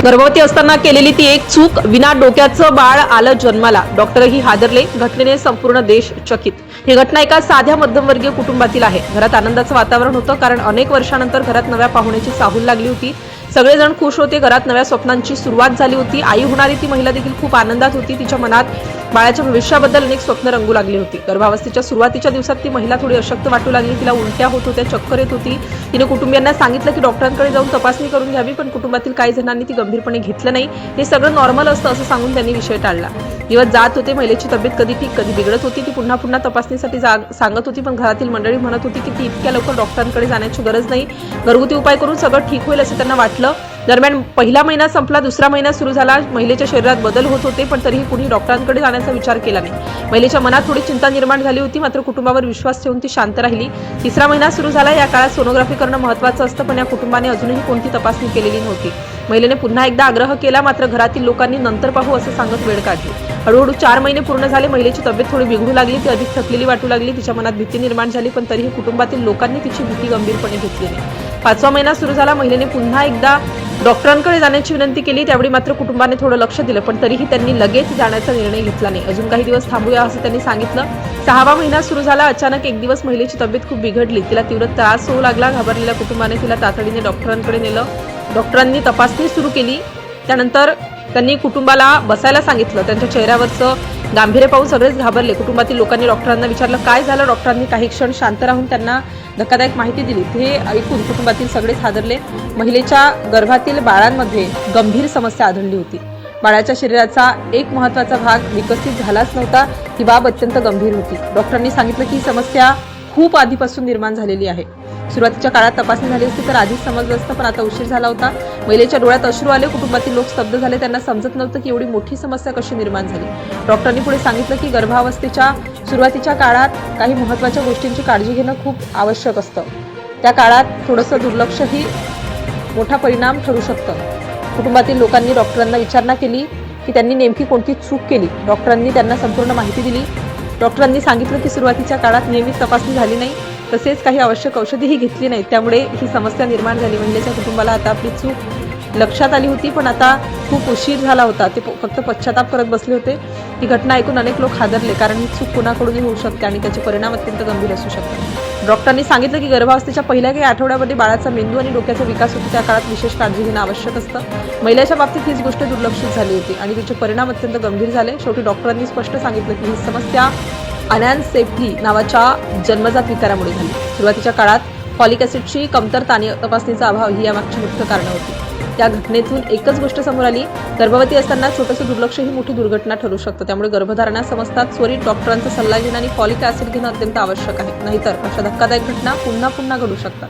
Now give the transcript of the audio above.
गर्भवती असताना केलेली ती एक चूक, विना डोक्याचं बाळ आलं जन्माला. डॉक्टरही हादरले. घटनेने संपूर्ण देश चकित. ही घटना एका साध्या मध्यमवर्गीय कुटुंबातील आहे. घरात आनंदाचं वातावरण होतं, कारण अनेक वर्षानंतर घरात नव्या पाहुण्याची चाहूल लागली होती. सगळेजण खुश होते. घरात नव्या स्वप्नांची सुरुवात झाली होती. आई होणारी ती महिला देखील खूप आनंदात होती. तिच्या मनात बाळाच्या भविष्याबद्दल अनेक स्वप्न रंगू लागली होती. गर्भावस्थेच्या सुरुवातीच्या दिवसात ती महिला थोडी अशक्त वाटू लागली. तिला उलट्या होत होत्या, चक्कर येत होती. तिने कुटुंबियांना सांगितलं की डॉक्टरांकडे जाऊन तपासणी करून घ्यावी, पण कुटुंबातील काही जणांनी ती गंभीरपणे घेतलं नाही. हे सगळं नॉर्मल असतं असं सांगून त्यांनी विषय टाळला. दिवस जात होते. महिलेची तब्येत कधी ठीक कधी बिघडत होती. ती पुन्हा पुन्हा तपासणीसाठी सांगत होती, पण घरातील मंडळी म्हणत होती की ती इतक्या लवकर डॉक्टरांकडे जाण्याची गरज नाही. घरगुती उपाय करून सगळं ठीक होईल असं त्यांना वाटलं. दरम्यान पहिला महिना संपला, दुसरा महिना सुरू झाला. महिलेच्या शरीरात बदल होत होते, पण तरीही कुणी डॉक्टरांकडे जाण्याचा विचार केला नाही. महिलेच्या मनात थोडी चिंता निर्माण झाली होती, मात्र कुटुंबावर विश्वास ठेवून ती शांत राहिली. तिसरा महिना सुरू झाला. या काळात सोनोग्राफी करणं महत्त्वाचं असतं, पण या कुटुंबाने अजूनही कोणती तपासणी केलेली नव्हती. महिलेने पुन्हा एकदा आग्रह केला, मात्र घरातील लोकांनी नंतर पाहू असं सांगत वेळ काढली. हळूहळू 4 महिने पूर्ण झाले. महिलेची तब्येत थोडी बिघडू लागली. ती अधिक थकलेली वाटू लागली. तिच्या मनात भीती निर्माण झाली, पण तरीही कुटुंबातील लोकांनी तिची भीती गंभीरपणे घेतली नाही. 5वा महिना सुरू झाला. महिलेने पुन्हा एकदा डॉक्टरांकडे जाण्याची विनंती केली. त्यावेळी मात्र कुटुंबाने थोडं लक्ष दिलं, पण तरीही त्यांनी लगेच जाण्याचा निर्णय घेतला नाही. अजून काही दिवस थांबूया असं त्यांनी सांगितलं. 6वा महिना सुरू झाला. अचानक एक दिवस महिलेची तब्येत खूप बिघडली. तिला तीव्र त्रास होऊ लागला. घाबरलेल्या कुटुंबाने तिला तातडीने डॉक्टरांकडे नेलं. डॉक्टरांनी तपासणी सुरू केली. त्यानंतर त्यांनी कुटुंबाला बसायला सांगितलं. त्यांच्या चेहऱ्यावरचं गांभीर्य पाहून सगळेच घाबरले. कुटुंबातील लोकांनी डॉक्टरांना विचारलं काय झालं. डॉक्टरांनी काही क्षण शांत राहून त्यांना धक्कादायक माहिती दिली. हे ऐकून कुटुंबातील सगळेच हादरले. महिलेच्या गर्भातील बाळांमध्ये गंभीर समस्या आढळली होती. बाळाच्या शरीराचा एक महत्त्वाचा भाग विकसित झालाच नव्हता. ही बाब अत्यंत गंभीर होती. डॉक्टरांनी सांगितलं की ही समस्या खूप आधीपासून निर्माण झालेली आहे. सुरुवातीच्या काळात तपासणी झाली असती तर आधीच समजलं असतं, पण आता उशीर झाला होता. महिलेच्या डोळ्यात अश्रू आले. कुटुंबातील लोक स्तब्ध झाले. त्यांना समजत नव्हतं की एवढी मोठी समस्या कशी निर्माण झाली. डॉक्टरांनी पुढे सांगितलं की गर्भावस्थेच्या सुरुवातीच्या काळात काही महत्त्वाच्या गोष्टींची काळजी घेणं खूप आवश्यक असतं. त्या काळात थोडंसं दुर्लक्षही मोठा परिणाम ठरू शकतं. कुटुंबातील लोकांनी डॉक्टरांना विचारणा केली की त्यांनी नेमकी कोणती चूक केली. डॉक्टरांनी त्यांना संपूर्ण माहिती दिली. डॉक्टरांनी सांगितलं की सुरुवातीच्या काळात नियमित तपासणी झाली नाही, तसेच काही आवश्यक औषधीही घेतली नाही. त्यामुळे ही समस्या निर्माण झाली. महिलेच्या कुटुंबाला आता आपली चूक लक्षात आली होती, पण आता खूप उशीर झाला होता. ते फक्त पश्चाताप करत बसले होते. ही घटना ऐकून अनेक लोक हादरले, कारण ही चूक कुणाकडूनही होऊ शकते आणि त्याचे परिणाम अत्यंत गंभीर असू शकतात. डॉक्टरांनी सांगितलं की गर्भावस्थेच्या पहिल्या काही आठवड्यामध्ये बाळाचा मेंदू आणि डोक्याचा विकास होतो. त्या काळात विशेष काळजी घेणं आवश्यक असतं. महिलेच्या बाबतीत हीच गोष्ट दुर्लक्षित झाली होती आणि तिचे परिणाम अत्यंत गंभीर झाले. शेवटी डॉक्टरांनी स्पष्ट सांगितलं की ही समस्या अनॅन्सेफली नावाच्या जन्मजात विकारामुळे झाली. सुरुवातीच्या काळात फॉलिक ॲसिडची कमतरता आणि तपासणीचा अभाव ही यामागची मुख्य कारणं होती. या घटनेतून एकच गोष्ट समोर आली, गर्भवती असताना छोटंसं दुर्लक्ष ही मोठी दुर्घटना ठरू शकतं. त्यामुळे गर्भधारणा समजतात त्वरित डॉक्टरांचा सल्ला घेणं आणि फॉलिक ॲसिड घेणं अत्यंत आवश्यक आहे. नाहीतर अशा धक्कादायक घटना पुन्हा घडू शकतात.